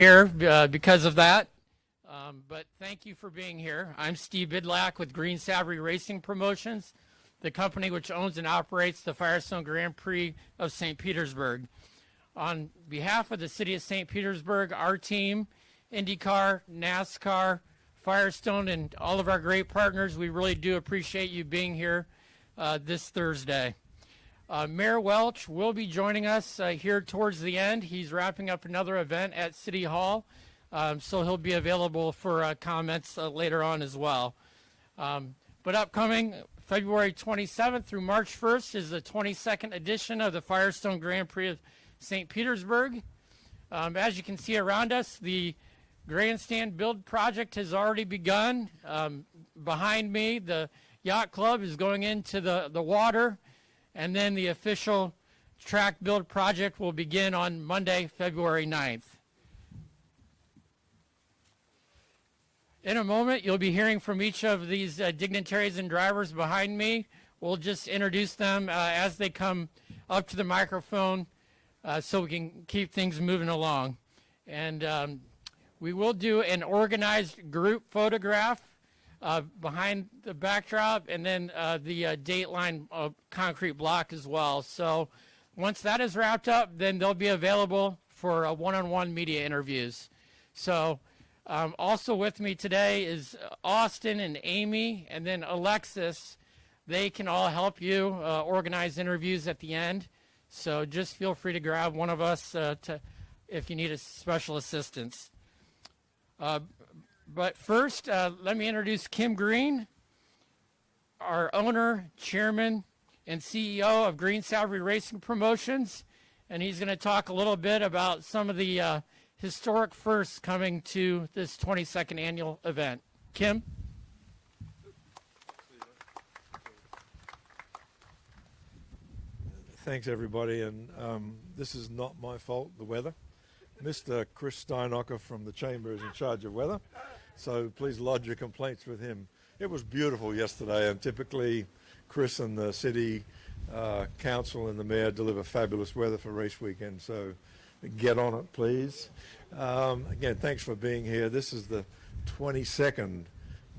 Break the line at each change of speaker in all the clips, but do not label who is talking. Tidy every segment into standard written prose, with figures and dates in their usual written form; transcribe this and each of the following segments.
here because of that. But thank you for being here. I'm Steve Bidlack with Green Savvy Racing Promotions, the company which owns and operates the Firestone Grand Prix of St. Petersburg. On behalf of the city of St. Petersburg, our team, IndyCar, NASCAR, Firestone, and all of our great partners, we really do appreciate you being here this Thursday. Mayor Welch will be joining us here towards the end. He's wrapping up another event at City Hall, so he'll be available for comments later on as well. But upcoming February 27th through March 1st is the 22nd edition of the Firestone Grand Prix of St. Petersburg. As you can see around us, the grandstand build project has already begun. Behind me, the yacht club is going into the water, and then the official track build project will begin on Monday, February 9th. In a moment, you'll be hearing from each of these dignitaries and drivers behind me. We'll just introduce them as they come up to the microphone so we can keep things moving along. And we will do an organized group photograph behind the backdrop, and then the Dateline concrete block as well. So once that is wrapped up, then they'll be available for one-on-one media interviews. So also with me today is Austin and Amy, and then Alexis. They can all help you organize interviews at the end. So just feel free to grab one of us if you need a special assistance. But first, let me introduce Kim Green, our owner, chairman, and CEO of Green Savvy Racing Promotions. And he's going to talk a little bit about some of the historic firsts coming to this 22nd annual event. Kim?
Thanks, everybody. And this is not my fault, the weather. Mr. Chris Steinocker from the Chamber is in charge of weather. So please lodge your complaints with him. It was beautiful yesterday, and typically Chris and the city council and the mayor deliver fabulous weather for race weekend. So get on it, please. Again, thanks for being here. This is the 22nd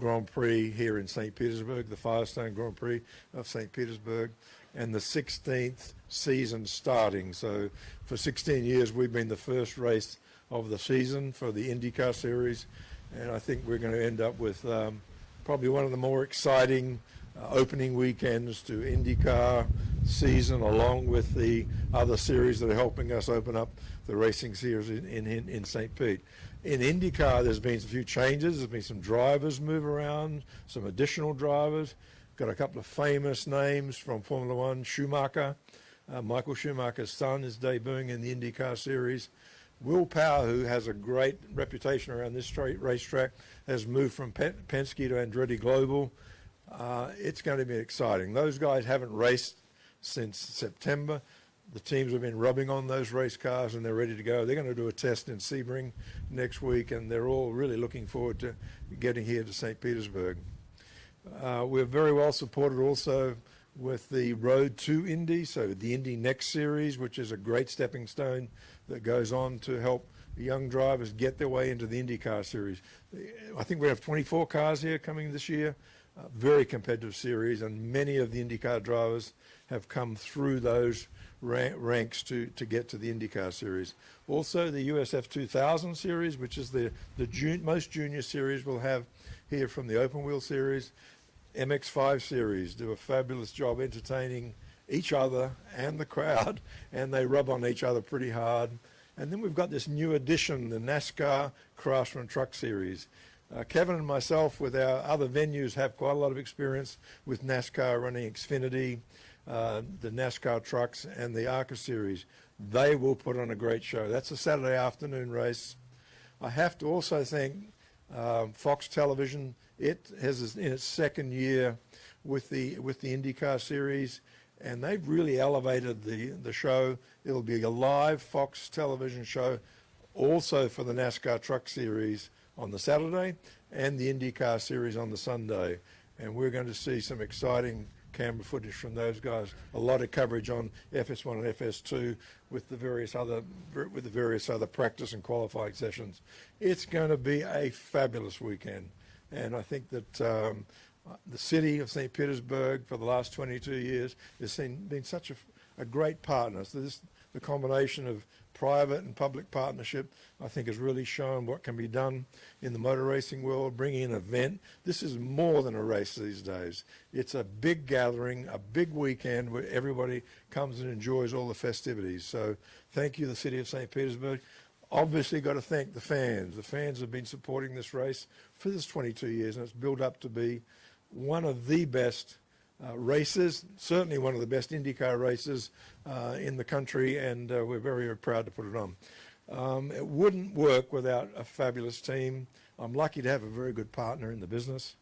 Grand Prix here in St. Petersburg, the Firestone Grand Prix of St. Petersburg, and the 16th season starting. So for 16 years, we've been the first race of the season for the IndyCar series. And I think we're going to end up with probably one of the more exciting opening weekends to IndyCar season, along with the other series that are helping us open up the racing series in St. Pete. In IndyCar, there's been a few changes. There's been some drivers move around, some additional drivers. Got a couple of famous names from Formula One. Schumacher, Michael Schumacher's son, is debuting in the IndyCar series. Will Power, who has a great reputation around this racetrack, has moved from Penske to Andretti Global. It's going to be exciting. Those guys haven't raced since September. The teams have been rubbing on those race cars, and they're ready to go. They're going to do a test in Sebring next week, and they're all really looking forward to getting here to St. Petersburg. We're very well supported also with the Road to Indy, so the Indy Next Series, which is a great stepping stone that goes on to help young drivers get their way into the IndyCar series. I think we have 24 cars here coming this year, very competitive series, and many of the IndyCar drivers have come through those ranks to get to the IndyCar series. Also, the USF 2000 series, which is the most junior series we'll have here from the Open Wheel series. MX5 series do a fabulous job entertaining each other and the crowd, and they rub on each other pretty hard. And then we've got this new addition, the NASCAR Craftsman Truck Series. Kevin and myself, with our other venues, have quite a lot of experience with NASCAR running Xfinity, the NASCAR trucks, and the ARCA series. They will put on a great show. That's a Saturday afternoon race. I have to also thank Fox Television. It has in its second year with the IndyCar series, and they've really elevated the show. It'll be a live Fox Television show also for the NASCAR Truck Series on the Saturday and the IndyCar Series on the Sunday. And we're going to see some exciting camera footage from those guys. A lot of coverage on FS1 and FS2 with the various other practice and qualifying sessions. It's going to be a fabulous weekend, and I think that the city of St. Petersburg for the last 22 years has been such a great partner. So the combination of private and public partnership, I think, has really shown what can be done in the motor racing world, bringing an event. This is more than a race these days. It's a big gathering, a big weekend where everybody comes and enjoys all the festivities. So thank you, the city of St. Petersburg. Obviously got to thank the fans. The fans have been supporting this race for this 22 years, and it's built up to be one of the best races, certainly one of the best IndyCar races in the country, and we're very, very proud to put it on. It wouldn't work without a fabulous team. I'm lucky to have a very good partner in the business,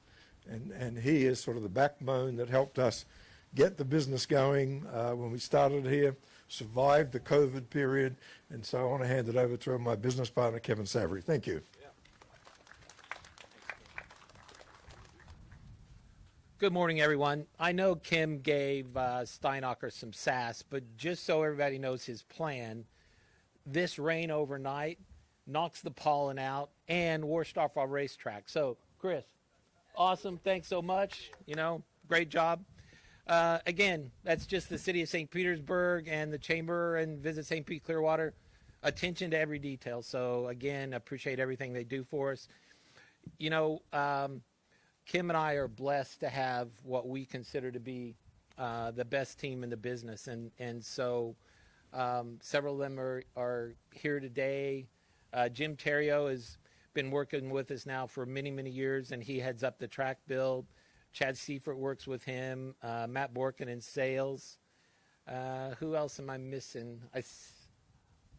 and he is sort of the backbone that helped us get the business going when we started here, survived the COVID period, and so I want to hand it over to my business partner, Kevin Savory. Thank you.
Good morning, everyone. I know Kim gave Steinacher some sass, but just so everybody knows his plan, this rain overnight knocks the pollen out and washed off our racetrack. So, Chris, awesome. Thanks so much. Great job. Again, that's just the city of St. Petersburg and the Chamber and Visit St. Pete Clearwater. Attention to every detail. So, again, appreciate everything they do for us. Kim and I are blessed to have what we consider to be the best team in the business. And so several of them are here today. Jim Terrio has been working with us now for many, many years, and he heads up the track build. Chad Seifert works with him. Matt Borkin in sales. Who else am I missing?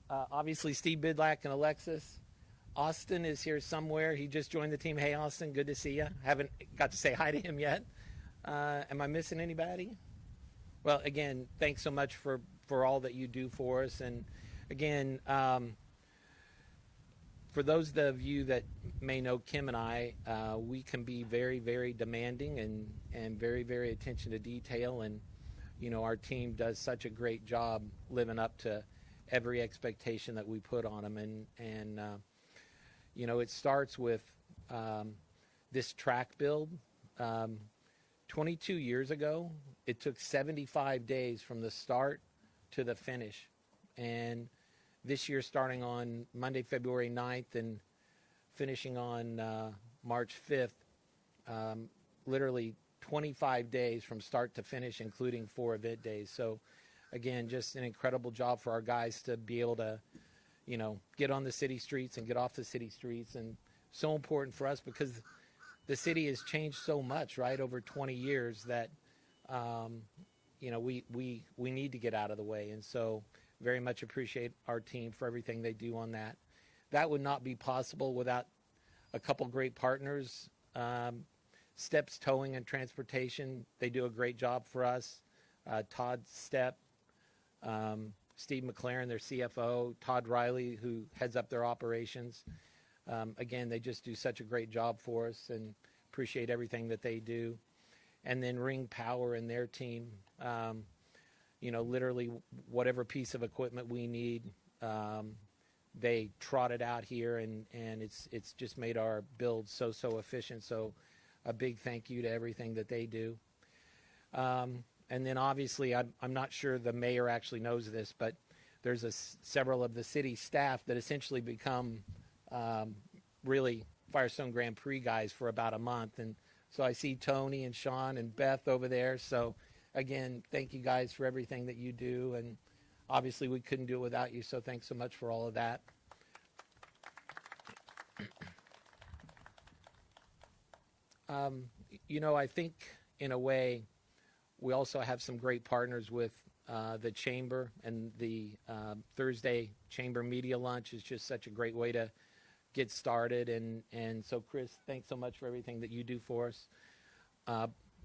Obviously, Steve Bidlack and Alexis. Austin is here somewhere. He just joined the team. Hey, Austin, good to see you. Haven't got to say hi to him yet. Am I missing anybody? Well, again, thanks so much for all that you do for us. And again, for those of you that may know Kim and I, we can be very, very demanding and very, very attention to detail. And, our team does such a great job living up to every expectation that we put on them. And it starts with this track build. 22 years ago, it took 75 days from the start to the finish. And this year, starting on Monday, February 9th and finishing on March 5th, literally 25 days from start to finish, including 4 event days. So, again, just an incredible job for our guys to be able to get on the city streets and get off the city streets. And so important for us because the city has changed so much, right, over 20 years that, we need to get out of the way. And so very much appreciate our team for everything they do on that. That would not be possible without a couple great partners. Steps Towing and Transportation, they do a great job for us. Todd Stepp, Steve McLaren, their CFO, Todd Riley, who heads up their operations. Again, they just do such a great job for us and appreciate everything that they do. And then Ring Power and their team, literally whatever piece of equipment we need, they trot it out here, and it's just made our build so efficient. So a big thank you to everything that they do. And then obviously, I'm not sure the mayor actually knows this, but there's several of the city staff that essentially become really Firestone Grand Prix guys for about a month. And so I see Tony and Sean and Beth over there. So again, thank you guys for everything that you do. And obviously, we couldn't do it without you. So thanks so much for all of that. I think in a way, we also have some great partners with the Chamber, and the Thursday Chamber Media Lunch is just such a great way to get started. And so, Chris, thanks so much for everything that you do for us.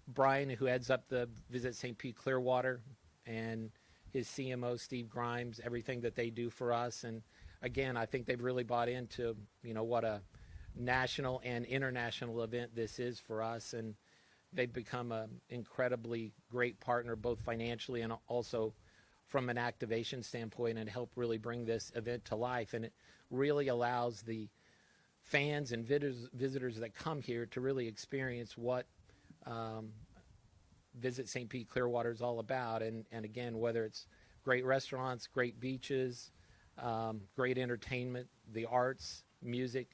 Brian, who heads up the Visit St. Pete Clearwater, and his CMO, Steve Grimes, everything that they do for us. And again, I think they've really bought into, what a national and international event this is for us. And they've become an incredibly great partner, both financially and also from an activation standpoint, and help really bring this event to life. And it really allows the fans and visitors that come here to really experience what Visit St. Pete Clearwater is all about. And again, whether it's great restaurants, great beaches, great entertainment, the arts, music,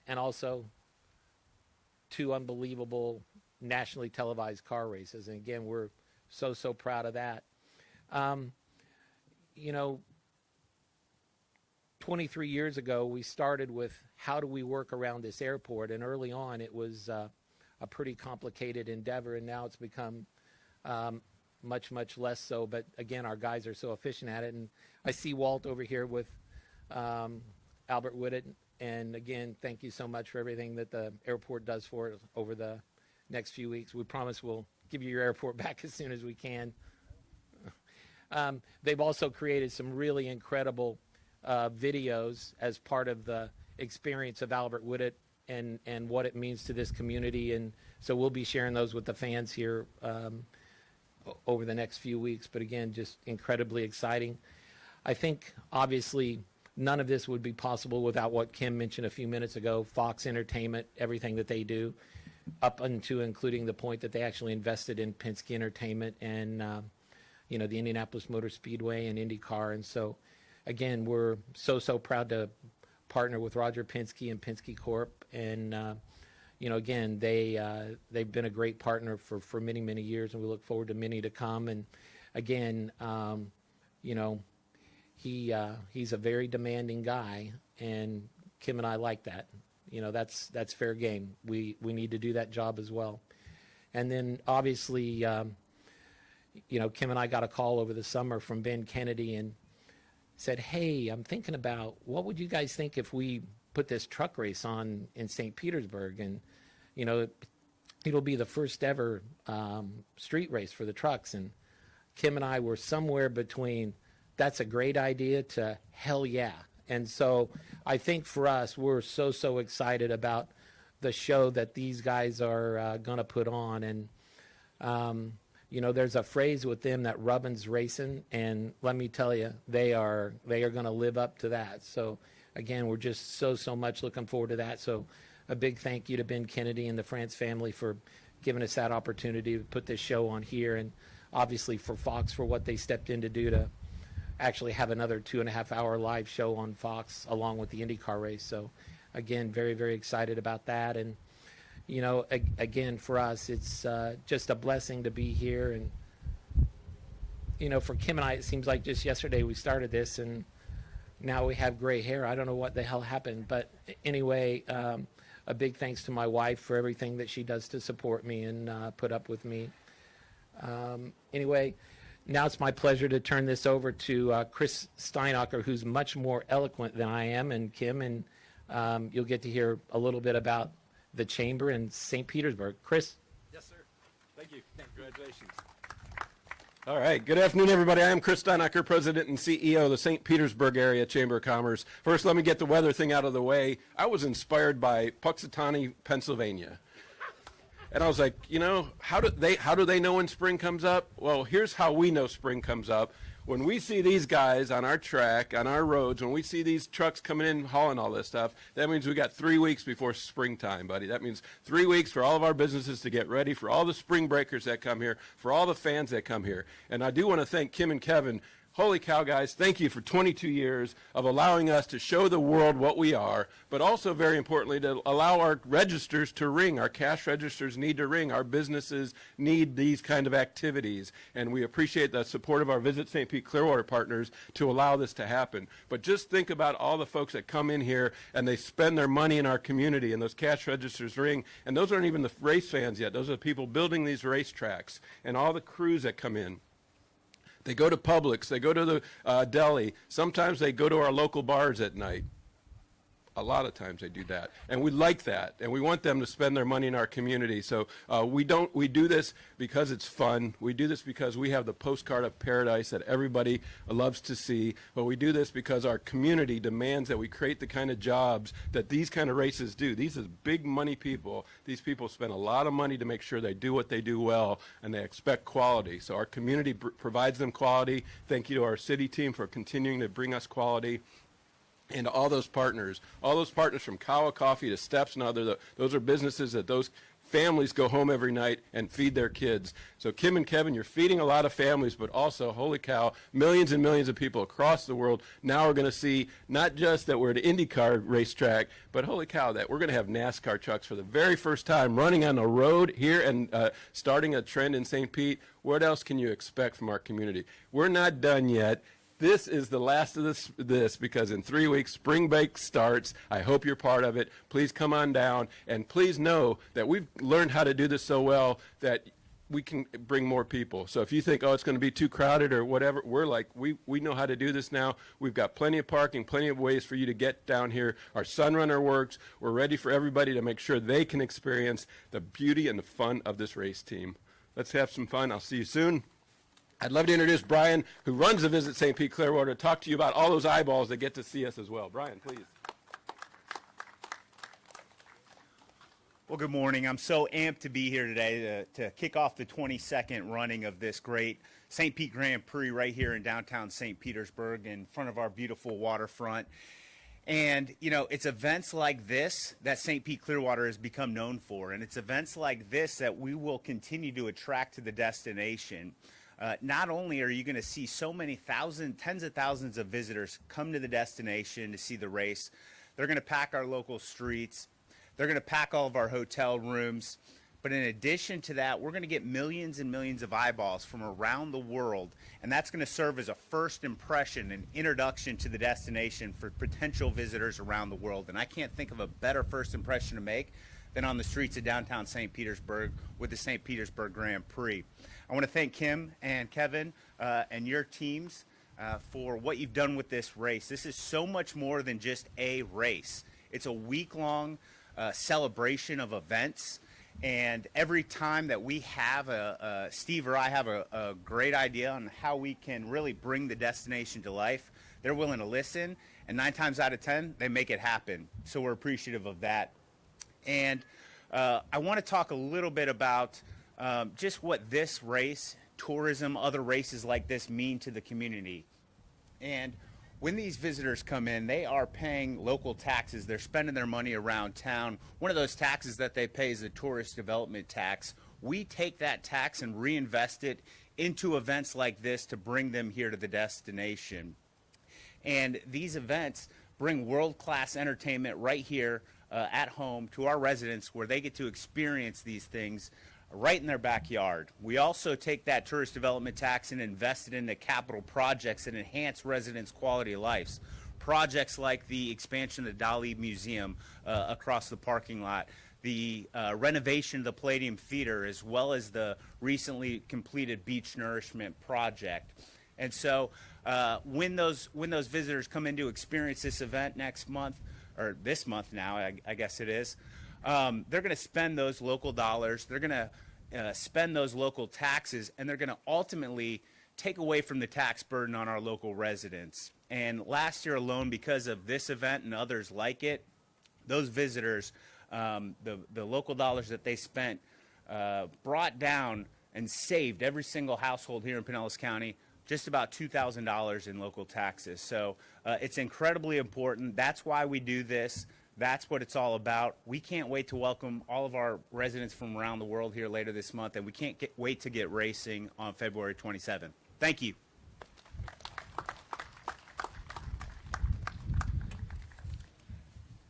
and also 2 unbelievable nationally televised car races. And again, we're so proud of that. 23 years ago, we started with how do we work around this airport, and early on it was a pretty complicated endeavor, and now it's become much less so. But again, our guys are so efficient at it, and I see Walt over here with Albert Whitted, and again, thank you so much for everything that the airport does for it over the next few weeks. We promise we'll give you your airport back as soon as we can. They've also created some really incredible videos as part of the experience of Albert Whitted and what it means to this community. And so we'll be sharing those with the fans here over the next few weeks. But again, just incredibly exciting. I think, obviously, none of this would be possible without what Kim mentioned a few minutes ago, Fox Entertainment, everything that they do, up until including the point that they actually invested in Penske Entertainment and the Indianapolis Motor Speedway and IndyCar. And so, again, we're so proud to partner with Roger Penske and Penske Corp. And, again, they've been a great partner for many years, and we look forward to many to come. And, again, he's a very demanding guy, and Kim and I like that. That's fair game. We need to do that job as well. And then, obviously, Kim and I got a call over the summer from Ben Kennedy and said, hey, I'm thinking about what would you guys think if we put this truck race on in St. Petersburg? And, it'll be the first ever street race for the trucks. And Kim and I were somewhere between, that's a great idea, to hell yeah. And so I think for us, we're so excited about the show that these guys are going to put on. And, there's a phrase with them that rubbin's racing, and let me tell you, they are going to live up to that. So again, we're just so much looking forward to that. So a big thank you to Ben Kennedy and the France family for giving us that opportunity to put this show on here, and obviously for Fox for what they stepped in to do to actually have another 2.5-hour live show on Fox along with the IndyCar race. So again, very excited about that. And again, for us, it's just a blessing to be here. And, for Kim and I, it seems like just yesterday we started this, and now we have gray hair. I don't know what the hell happened. But anyway, a big thanks to my wife for everything that she does to support me and put up with me. Anyway, now it's my pleasure to turn this over to Chris Steinacher, who's much more eloquent than I am, and Kim, and you'll get to hear a little bit about the chamber in St. Petersburg. Chris?
Yes, sir. Thank you. Congratulations. All right. Good afternoon, everybody. I am Chris Steinacher, President and CEO of the St. Petersburg Area Chamber of Commerce. First, let me get the weather thing out of the way. I was inspired by Puxatawny, Pennsylvania. And I was like, how do they know when spring comes up? Well, here's how we know spring comes up. When we see these guys on our track, on our roads, when we see these trucks coming in hauling all this stuff, that means we got 3 weeks before springtime, buddy. That means 3 weeks for all of our businesses to get ready, for all the spring breakers that come here, for all the fans that come here. And I do want to thank Kim and Kevin. Holy cow, guys, thank you for 22 years of allowing us to show the world what we are, but also, very importantly, to allow our registers to ring. Our cash registers need to ring. Our businesses need these kind of activities, and we appreciate the support of our Visit St. Pete Clearwater partners to allow this to happen. But just think about all the folks that come in here and they spend their money in our community, and those cash registers ring, and those aren't even the race fans yet. Those are the people building these racetracks and all the crews that come in. They go to Publix, they go to the deli, sometimes they go to our local bars at night. A lot of times they do that, and we like that, and we want them to spend their money in our community. So we do this because it's fun. We do this because we have the postcard of paradise that everybody loves to see, but we do this because our community demands that we create the kind of jobs that these kind of races do. These are big money people. These people spend a lot of money to make sure they do what they do well, and they expect quality. So our community provides them quality. Thank you to our city team for continuing to bring us quality. And all those partners from Kawa Coffee to Steps and other, those are businesses that those families go home every night and feed their kids. So Kim and Kevin, you're feeding a lot of families, but also, holy cow, millions and millions of people across the world now are going to see not just that we're at an IndyCar racetrack, but holy cow, that we're going to have NASCAR trucks for the very first time running on the road here and starting a trend in St. Pete. What else can you expect from our community? We're not done yet. This is the last of this because in 3 weeks, spring break starts. I hope you're part of it. Please come on down, and please know that we've learned how to do this so well that we can bring more people. So if you think, oh, it's going to be too crowded or whatever, we're like, we know how to do this now. We've got plenty of parking, plenty of ways for you to get down here. Our Sunrunner works. We're ready for everybody to make sure they can experience the beauty and the fun of this race team. Let's have some fun. I'll see you soon. I'd love to introduce Brian, who runs the Visit St. Pete Clearwater, to talk to you about all those eyeballs that get to see us as well. Brian, please.
Well, good morning. I'm so amped to be here today to kick off the 22nd running of this great St. Pete Grand Prix right here in downtown St. Petersburg in front of our beautiful waterfront. And, you know, it's events like this that St. Pete Clearwater has become known for. And it's events like this that we will continue to attract to the destination. Not only are you going to see so many tens of thousands of visitors come to the destination to see the race, they're going to pack our local streets. They're going to pack all of our hotel rooms. But in addition to that, we're going to get millions and millions of eyeballs from around the world. And that's going to serve as a first impression and introduction to the destination for potential visitors around the world. And I can't think of a better first impression to make than on the streets of downtown St. Petersburg with the St. Petersburg Grand Prix. I want to thank Kim and Kevin and your teams for what you've done with this race. This is so much more than just a race. It's a week-long celebration of events. And every time that we have Steve or I have a great idea on how we can really bring the destination to life, they're willing to listen. And 9 times out of 10, they make it happen. So we're appreciative of that. And I want to talk a little bit about just what this race, tourism, other races like this mean to the community. And when these visitors come in, they are paying local taxes. They're spending their money around town. One of those taxes that they pay is the tourist development tax. We take that tax and reinvest it into events like this to bring them here to the destination. And these events bring world-class entertainment right here at home to our residents where they get to experience these things right in their backyard. We also take that tourist development tax and invest it into capital projects that enhance residents' quality of life. Projects like the expansion of the Dali Museum across the parking lot, the renovation of the Palladium Theater, as well as the recently completed beach nourishment project. And so when those visitors come in to experience this event next month, or this month now, I guess it is, they're going to spend those local dollars, they're going to spend those local taxes, and they're going to ultimately take away from the tax burden on our local residents. And last year alone, because of this event and others like it, those visitors, the local dollars that they spent, brought down and saved every single household here in Pinellas County just about $2,000 in local taxes. So it's incredibly important. That's why we do this. That's what it's all about. We can't wait to welcome all of our residents from around the world here later this month, and we can't wait to get racing on February 27th. Thank you.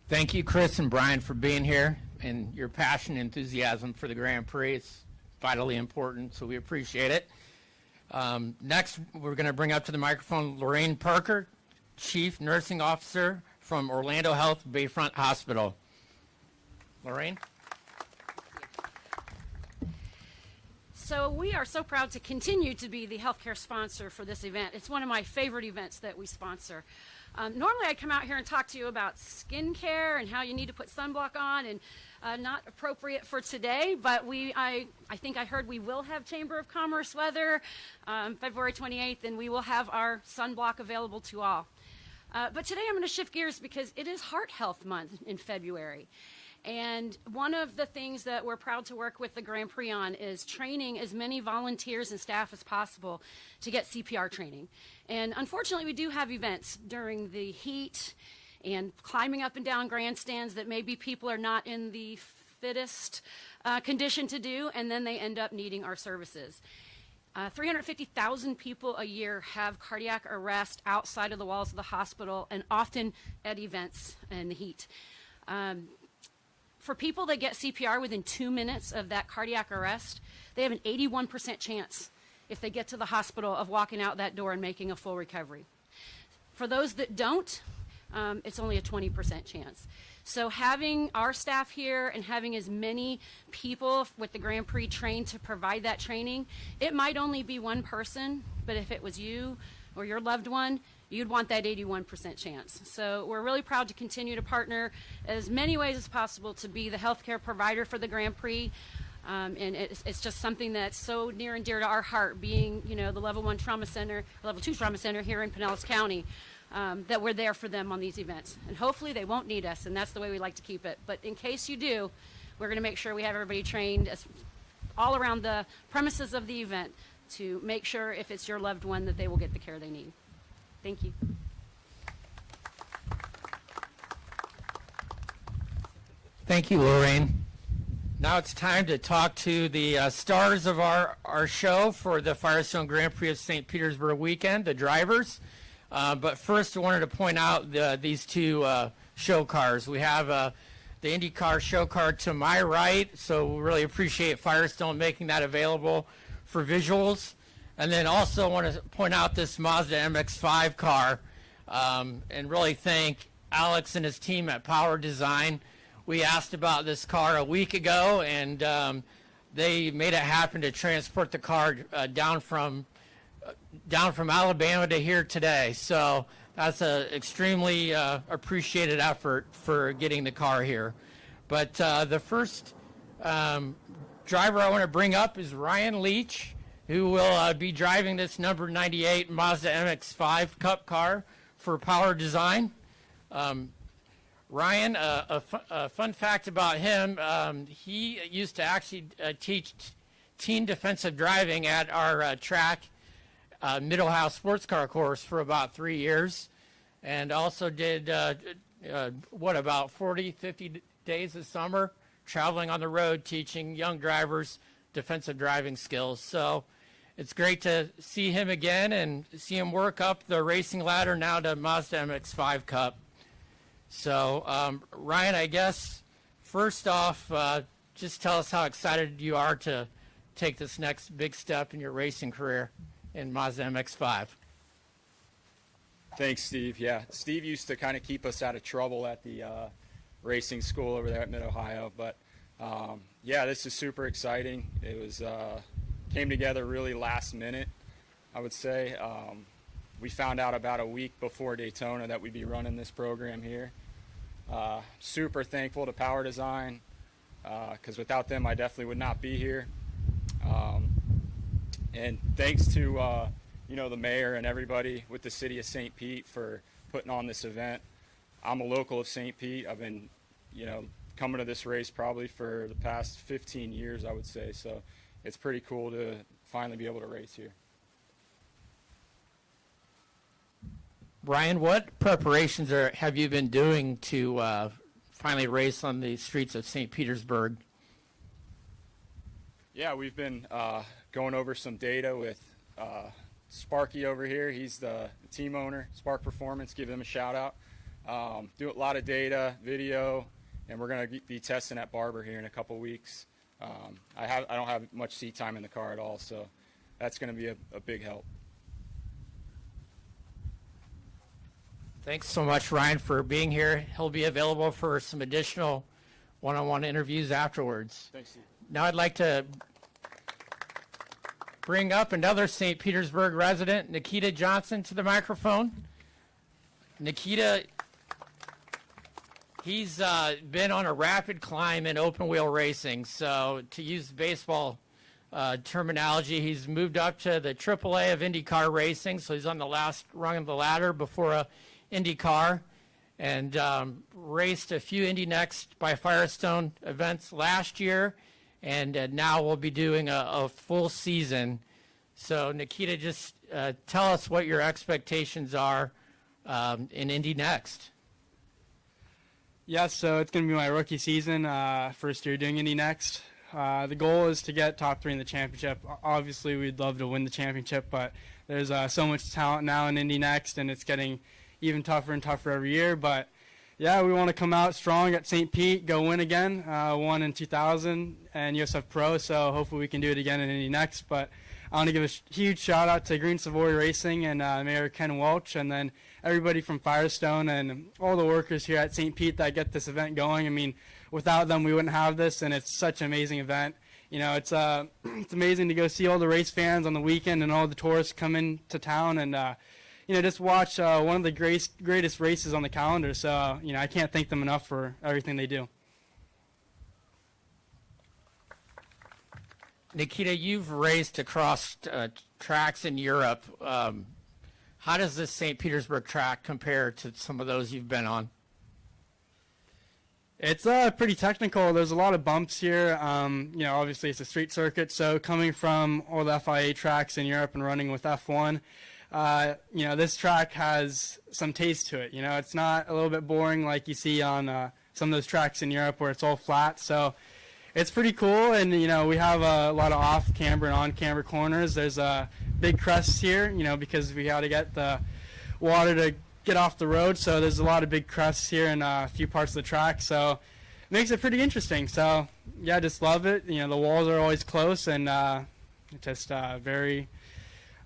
Thank you, Chris and Brian, for being here and your passion and enthusiasm for the Grand Prix. It's vitally important, so we appreciate it. Next, we're going to bring up to the microphone Lorraine Parker, Chief Nursing Officer from Orlando Health Bayfront Hospital. Lorraine?
So we are so proud to continue to be the healthcare sponsor for this event. It's one of my favorite events that we sponsor. Normally I come out here and talk to you about skincare and how you need to put sunblock on, and not appropriate for today, but I think I heard we will have Chamber of Commerce weather February 28th, and we will have our sunblock available to all. But today I'm going to shift gears because it is Heart Health Month in February. And one of the things that we're proud to work with the Grand Prix on is training as many volunteers and staff as possible to get CPR training. And unfortunately, we do have events during the heat and climbing up and down grandstands that maybe people are not in the fittest condition to do, and then they end up needing our services. 350,000 people a year have cardiac arrest outside of the walls of the hospital, and often at events in the heat. For people that get CPR within 2 minutes of that cardiac arrest, they have an 81% chance, if they get to the hospital, of walking out that door and making a full recovery. For those that don't, it's only a 20% chance. So having our staff here and having as many people with the Grand Prix trained to provide that training, it might only be one person, but if it was you or your loved one, you'd want that 81% chance. So we're really proud to continue to partner as many ways as possible to be the healthcare provider for the Grand Prix. And it's just something that's so near and dear to our heart, being, you know, the level 1 trauma center, level 2 trauma center here in Pinellas County, that we're there for them on these events. And hopefully they won't need us, and that's the way we like to keep it. But in case you do, we're going to make sure we have everybody trained all around the premises of the event to make sure if it's your loved one that they will get the care they need. Thank you.
Thank you, Lorraine. Now it's time to talk to the stars of our show for the Firestone Grand Prix of St. Petersburg weekend, the drivers. But first, I wanted to point out these two show cars. We have the IndyCar show car to my right, so we really appreciate Firestone making that available for visuals. And then also want to point out this Mazda MX-5 car and really thank Alex and his team at Power Design. We asked about this car a week ago, and they made it happen to transport the car down from Alabama to here today. So that's an extremely appreciated effort for getting the car here. But the first driver I want to bring up is Ryan Leech, who will be driving this number 98 Mazda MX-5 Cup car for Power Design. Ryan, a fun fact about him, he used to actually teach teen defensive driving at our track Middle House sports car course for about 3 years, and also did, about 40, 50 days a summer traveling on the road teaching young drivers defensive driving skills. So it's great to see him again and see him work up the racing ladder now to Mazda MX-5 Cup. So, Ryan, I guess, first off, just tell us how excited you are to take this next big step in your racing career in Mazda MX-5.
Thanks, Steve. Yeah, Steve used to kind of keep us out of trouble at the racing school over there at Mid-Ohio. But, yeah, this is super exciting. It was came together really last minute, I would say. We found out about a week before Daytona that we'd be running this program here. Super thankful to Power Design, because without them, I definitely would not be here. And thanks to, the mayor and everybody with the city of St. Pete for putting on this event. I'm a local of St. Pete. I've been, coming to this race probably for the past 15 years, I would say. So it's pretty cool to finally be able to race here.
Ryan, what preparations have you been doing to finally race on the streets of St. Petersburg?
Yeah, we've been going over some data with Sparky over here. He's the team owner, Spark Performance. Give them a shout out. Do a lot of data, video, and we're going to be testing at Barber here in a couple weeks. I don't have much seat time in the car at all, so that's going to be a big help.
Thanks so much, Ryan, for being here. He'll be available for some additional one-on-one interviews afterwards.
Thanks, Steve.
Now I'd like to bring up another St. Petersburg resident, Nikita Johnson, to the microphone. Nikita, he's been on a rapid climb in open wheel racing. So to use baseball terminology, he's moved up to the AAA of IndyCar racing. So he's on the last rung of the ladder before a IndyCar, and raced a few Indy Next by Firestone events last year, and now we'll be doing a full season. So Nikita, just tell us what your expectations are in Indy Next.
Yeah, so it's going to be my rookie season, first year doing Indy Next. The goal is to get top 3 in the championship. Obviously, we'd love to win the championship, but there's so much talent now in Indy Next, and it's getting even tougher and tougher every year. But yeah, we want to come out strong at St. Pete, go win again. Won in 2000 and USF Pro, so hopefully we can do it again in Indy Next. But I want to give a huge shout out to Green Savoy Racing and Mayor Ken Welch, and then everybody from Firestone and all the workers here at St. Pete that get this event going. I mean, without them, we wouldn't have this, and it's such an amazing event. You know, it's amazing to go see all the race fans on the weekend and all the tourists come into town and, you know, just watch one of the greatest races on the calendar. So, you know, I can't thank them enough for everything they do.
Nikita, you've raced across tracks in Europe. How does this St. Petersburg track compare to some of those you've been on?
It's pretty technical. There's a lot of bumps here. You know, obviously it's a street circuit, so coming from all the FIA tracks in Europe and running with F1, you know, this track has some taste to it. You know, it's not a little bit boring like you see on some of those tracks in Europe where it's all flat. So it's pretty cool, and you know, we have a lot of off-camber and on-camber corners. There's big crests here, you know, because we got to get the water to get off the road. So there's a lot of big crests here in a few parts of the track. So it makes it pretty interesting. So yeah, I just love it. You know, the walls are always close, and just very.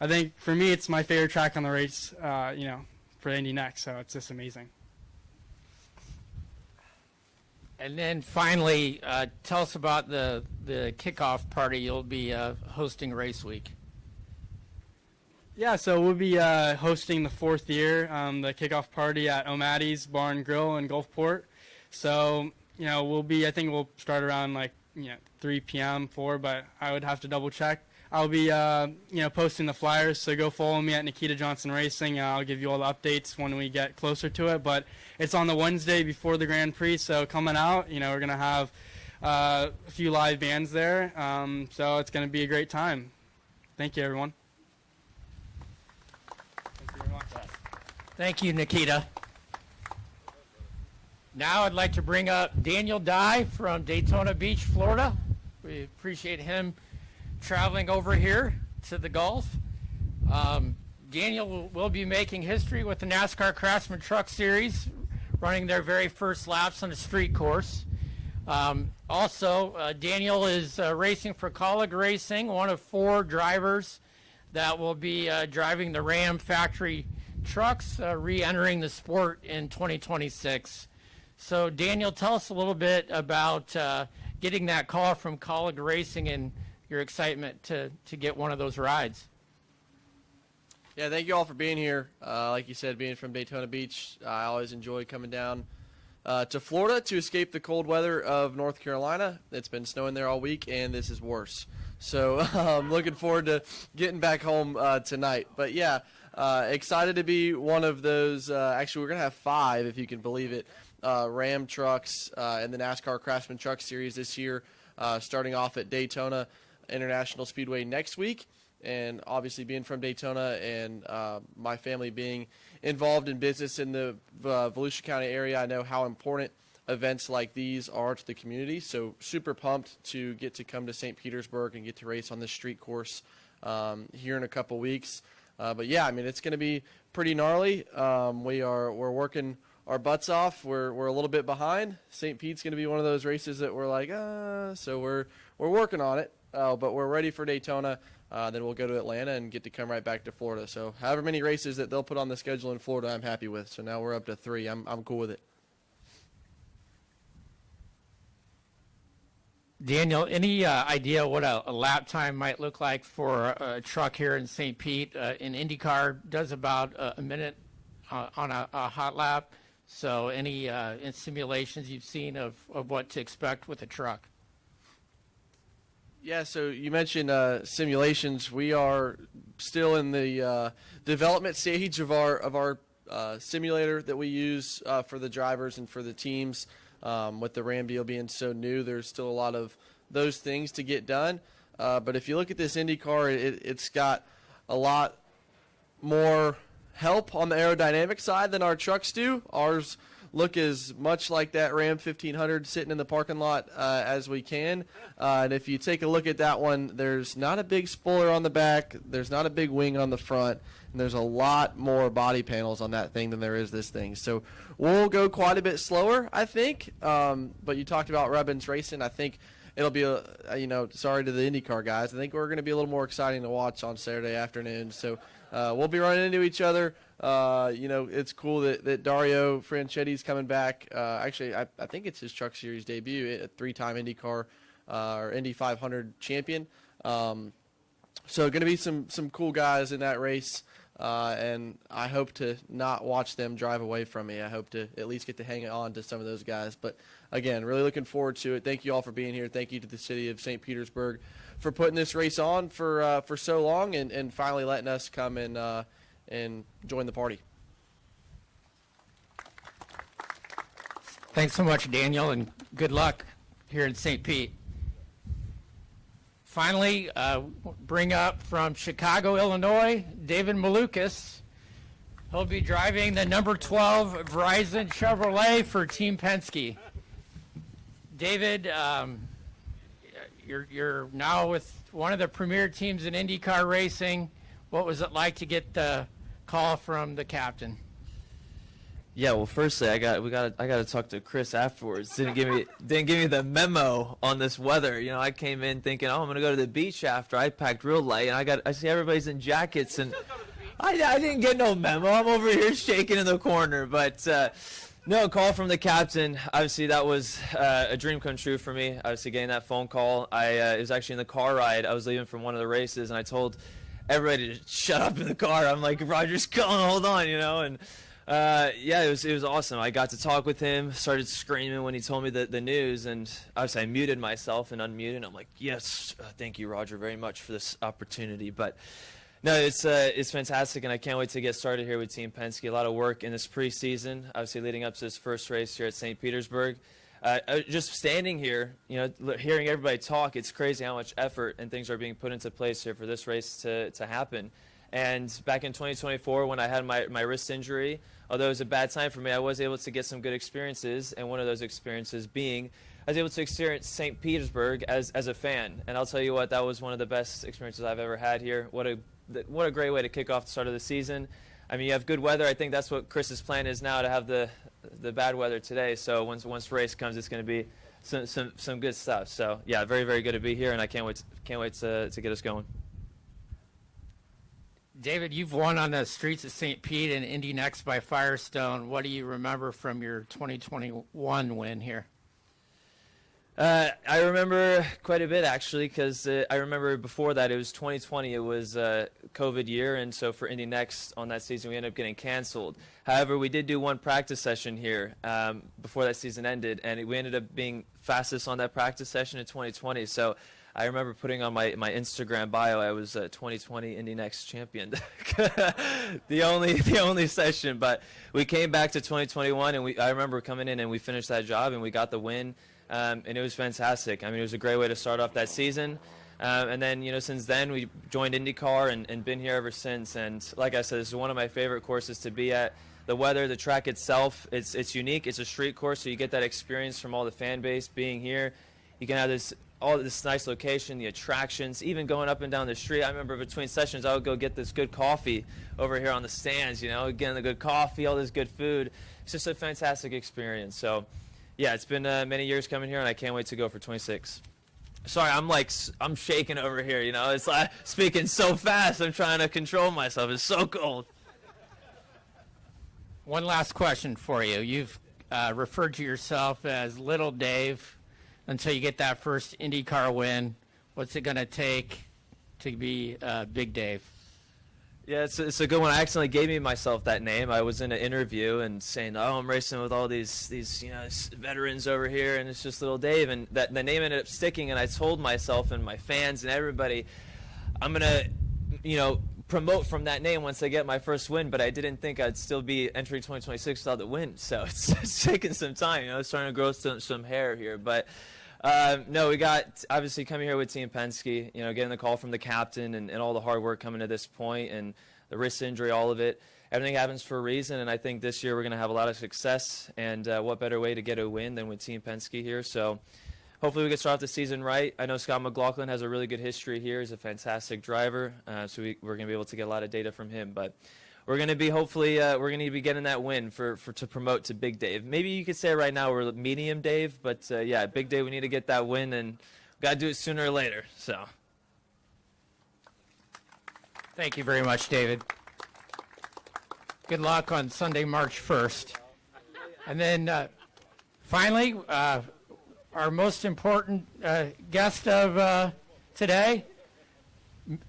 I think for me, it's my favorite track on the race. You know, for Indy Next. So it's just amazing.
And then finally, tell us about the kickoff party you'll be hosting race week.
Yeah, so we'll be hosting the 4th year, the kickoff party at O'Malley's Bar and Grill in Gulfport. So, you know, I think we'll start around like, you know, 3 p.m., 4, but I would have to double check. I'll be, you know, posting the flyers, so go follow me at Nikita Johnson Racing. I'll give you all the updates when we get closer to it, but it's on the Wednesday before the Grand Prix, so coming out, you know, we're going to have a few live bands there, so it's going to be a great time. Thank you, everyone. Thank you very much.
Thank you, Nikita. Now I'd like to bring up Daniel Dye from Daytona Beach, Florida. We appreciate him traveling over here to the Gulf. Daniel will be making history with the NASCAR Craftsman Truck Series, running their very first laps on a street course. Also, Daniel is racing for Colleague Racing, one of 4 drivers that will be driving the Ram factory trucks, re-entering the sport in 2026. So, Daniel, tell us a little bit about getting that call from Colleague Racing and your excitement to get one of those rides.
Yeah, thank you all for being here. Like you said, being from Daytona Beach, I always enjoy coming down to Florida to escape the cold weather of North Carolina. It's been snowing there all week, and this is worse. So I'm looking forward to getting back home tonight. But yeah, excited to be one of those. Actually, we're going to have 5, if you can believe it, Ram trucks in the NASCAR Craftsman Truck Series this year, starting off at Daytona International Speedway next week. And obviously being from Daytona and my family being involved in business in the Volusia County area, I know how important events like these are to the community. So super pumped to get to come to St. Petersburg and get to race on this street course here in a couple weeks. But yeah, I mean, it's going to be pretty gnarly. We're working our butts off. We're a little bit behind. St. Pete's going to be one of those races that we're like, so we're working on it. But we're ready for Daytona. Then we'll go to Atlanta and get to come right back to Florida. So however many races that they'll put on the schedule in Florida, I'm happy with. So now we're up to 3. I'm cool with it.
Daniel, any idea what a lap time might look like for a truck here in St. Pete? In IndyCar, does about a minute on a hot lap. So any in simulations you've seen of what to expect with a truck?
Yeah, so you mentioned simulations. We are still in the development stage of our simulator that we use for the drivers and for the teams. With the Ram deal being so new, there's still a lot of those things to get done. But if you look at this IndyCar, it's got a lot more help on the aerodynamic side than our trucks do. Ours look as much like that Ram 1500 sitting in the parking lot as we can. And if you take a look at that one, there's not a big spoiler on the back, there's not a big wing on the front, and there's a lot more body panels on that thing than there is this thing. So we'll go quite a bit slower, I think. But you talked about Rubbins Racing. I think it'll be, sorry to the IndyCar guys, I think we're going to be a little more exciting to watch on Saturday afternoon. So we'll be running into each other. It's cool that Dario Franchetti's coming back. Actually, I think it's his Truck Series debut, a 3-time IndyCar or Indy 500 champion. So going to be some cool guys in that race. And I hope to not watch them drive away from me. I hope to at least get to hang on to some of those guys. But again, really looking forward to it. Thank you all for being here. Thank you to the city of St. Petersburg for putting this race on for so long and finally letting us come and join the party.
Thanks so much, Daniel, and good luck here in St. Pete. Finally, bring up from Chicago, Illinois, David Malukas. He'll be driving the number 12 Verizon Chevrolet for Team Penske. David, you're now with one of the premier teams in IndyCar racing. What was it like to get the call from the captain?
Yeah, well, firstly, I got to talk to Chris afterwards. Didn't give me the memo on this weather. You know, I came in thinking, I'm gonna go to the beach after. I packed real light, and I see everybody's in jackets, and I didn't get no memo. I'm over here shaking in the corner, but no call from the captain. Obviously, that was a dream come true for me. Obviously, getting that phone call. It was actually in the car ride. I was leaving from one of the races, and I told everybody to shut up in the car. I'm like, Roger's calling, hold on, and. Yeah, it was awesome. I got to talk with him, started screaming when he told me the news, and obviously I muted myself and unmuted. I'm like, yes, thank you, Roger, very much for this opportunity. But no, it's fantastic, and I can't wait to get started here with Team Penske. A lot of work in this preseason, obviously leading up to this first race here at St. Petersburg. Just standing here, hearing everybody talk, it's crazy how much effort and things are being put into place here for this race to happen. And back in 2024, when I had my wrist injury, although it was a bad time for me, I was able to get some good experiences, and one of those experiences being I was able to experience St. Petersburg as a fan. And I'll tell you what, that was one of the best experiences I've ever had here. What a great way to kick off the start of the season. I mean, you have good weather. I think that's what Chris's plan is now, to have the bad weather today. So once race comes, it's going to be some good stuff. So yeah, very, very good to be here, and I can't wait to get us going.
David, you've won on the streets of St. Pete and Indy Next by Firestone. What do you remember from your 2021 win here?
I remember quite a bit, actually, because I remember before that it was 2020. It was a COVID year, and so for Indy Next on that season, we ended up getting canceled. However, we did do one practice session here before that season ended, and we ended up being fastest on that practice session in 2020. So I remember putting on my Instagram bio, I was a 2020 Indy Next champion. the only session, but we came back to 2021, and I remember coming in and we finished that job and we got the win, and it was fantastic. I mean, it was a great way to start off that season. And then, since then we joined IndyCar and been here ever since. And like I said, this is one of my favorite courses to be at. The weather, the track itself, it's unique. It's a street course, so you get that experience from all the fan base being here. You can have all this nice location, the attractions, even going up and down the street. I remember between sessions, I would go get this good coffee over here on the stands, getting the good coffee, all this good food. It's just a fantastic experience. So, yeah, it's been many years coming here, and I can't wait to go for 26. Sorry, I'm shaking over here, It's like speaking so fast, I'm trying to control myself. It's so cold.
One last question for you. You've referred to yourself as Little Dave until you get that first IndyCar win. What's it going to take to be Big Dave?
Yeah, it's a good one. I accidentally gave myself that name. I was in an interview and saying, "Oh, I'm racing with all these veterans over here," and it's just little Dave, and the name ended up sticking. And I told myself and my fans and everybody, I'm gonna, promote from that name once I get my first win. But I didn't think I'd still be entering 2026 without the win. So it's taking some time. It's starting to grow some hair here, but. No, we got obviously coming here with Team Penske, getting the call from the captain and all the hard work coming to this point and the wrist injury, all of it. Everything happens for a reason, and I think this year we're going to have a lot of success, and what better way to get a win than with Team Penske here. So hopefully we can start off the season right. I know Scott McLaughlin has a really good history here. He's a fantastic driver, so we're going to be able to get a lot of data from him. But we're going to be hopefully we're going to be getting that win to promote to Big Dave. Maybe you could say right now we're medium Dave, but yeah, Big Dave, we need to get that win, and got to do it sooner or later. So,
Thank you very much, David. Good luck on Sunday, March 1st. And then finally, our most important guest of today,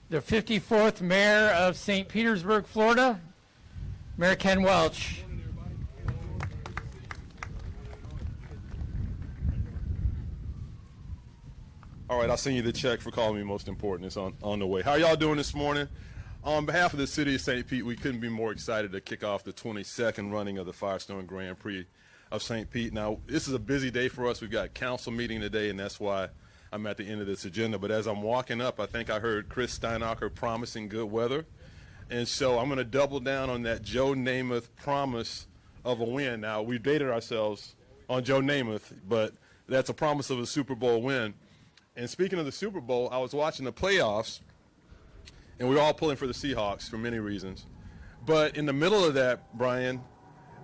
the 54th Mayor of St. Petersburg, Florida, Mayor Ken Welch.
All right, I'll send you the check for calling me most important. It's on the way. How y'all doing this morning? On behalf of the city of St. Pete, we couldn't be more excited to kick off the 22nd running of the Firestone Grand Prix of St. Pete. Now, this is a busy day for us. We've got a council meeting today, and that's why I'm at the end of this agenda. But as I'm walking up, I think I heard Chris Steinacher promising good weather. And so I'm going to double down on that Joe Namath promise of a win. Now, we dated ourselves on Joe Namath, but that's a promise of a Super Bowl win. And speaking of the Super Bowl, I was watching the playoffs, and we were all pulling for the Seahawks for many reasons. But in the middle of that, Brian,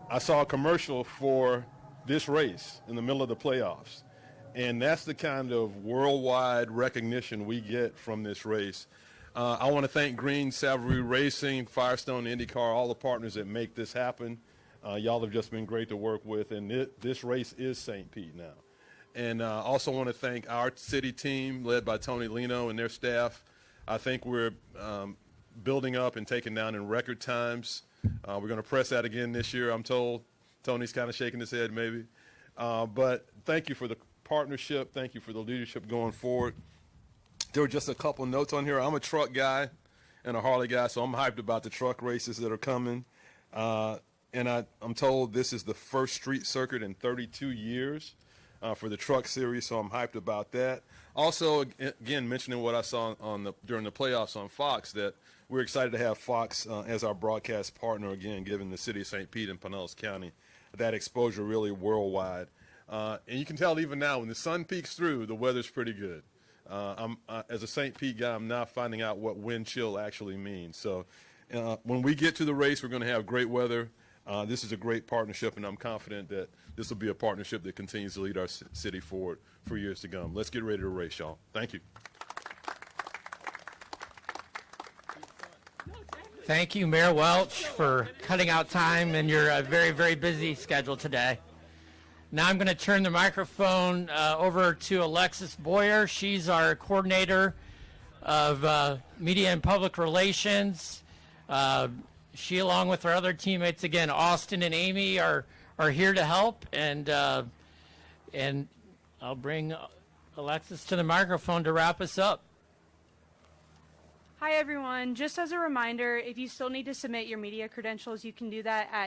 I saw a commercial for this race in the middle of the playoffs. And that's the kind of worldwide recognition we get from this race. I want to thank Green Savory Racing, Firestone, IndyCar, all the partners that make this happen. Y'all have just been great to work with, and this race is St. Pete now. And I also want to thank our city team led by Tony Lino and their staff. I think we're building up and taking down in record times. We're going to press that again this year, I'm told. Tony's kind of shaking his head maybe. But thank you for the partnership. Thank you for the leadership going forward. There were just a couple notes on here. I'm a truck guy and a Harley guy, so I'm hyped about the truck races that are coming. And I'm told this is the first street circuit in 32 years for the truck series, so I'm hyped about that. Also, again, mentioning what I saw during the playoffs on Fox, that we're excited to have Fox as our broadcast partner again, giving the city of St. Pete and Pinellas County that exposure really worldwide. And you can tell even now when the sun peeks through, the weather's pretty good. As a St. Pete guy, I'm now finding out what wind chill actually means. So when we get to the race, we're going to have great weather. This is a great partnership, and I'm confident that this will be a partnership that continues to lead our city forward for years to come. Let's get ready to race, y'all. Thank you.
Thank you, Mayor Welch, for cutting out time in your very, very busy schedule today. Now I'm going to turn the microphone over to Alexis Boyer. She's our coordinator of media and public relations. She, along with our other teammates, again, Austin and Amy, are here to help. And I'll bring Alexis to the microphone to wrap us up.
Hi, everyone. Just as a reminder, if you still need to submit your media credentials, you can do that at